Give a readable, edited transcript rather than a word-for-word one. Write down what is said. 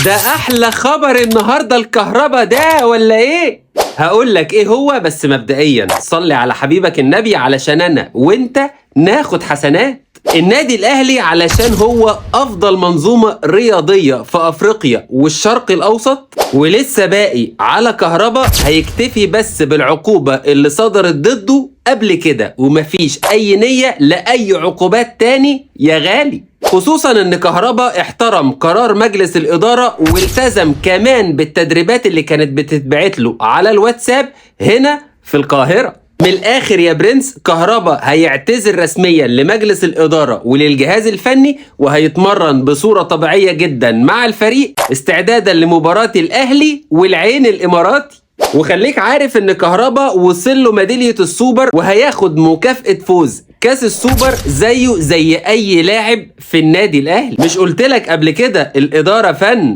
ده احلى خبر النهارده الكهرباء ده ولا ايه؟ هقول لك ايه هو، بس مبدئيا صلي على حبيبك النبي علشان انا وانت ناخد حسنات. النادي الاهلي علشان هو افضل منظومة رياضية في افريقيا والشرق الاوسط، ولسه باقي على كهرباء هيكتفي بس بالعقوبة اللي صدرت ضده قبل كده، ومفيش اي نية لاي عقوبات تاني يا غالي. خصوصا ان كهرباء احترم قرار مجلس الادارة والتزم كمان بالتدريبات اللي كانت بتتبعت له على الواتساب هنا في القاهرة. من الاخر يا برنس، كهرباء هيعتذر رسميا لمجلس الادارة وللجهاز الفني، وهيتمرن بصورة طبيعية جدا مع الفريق استعدادا لمباراة الاهلي والعين الاماراتي. وخليك عارف ان كهرباء وصل له ميدالية السوبر، وهياخد مكافأة فوز كاس السوبر زيه زي اي لاعب في النادي الاهلي. مش قلتلك قبل كده الادارة فن؟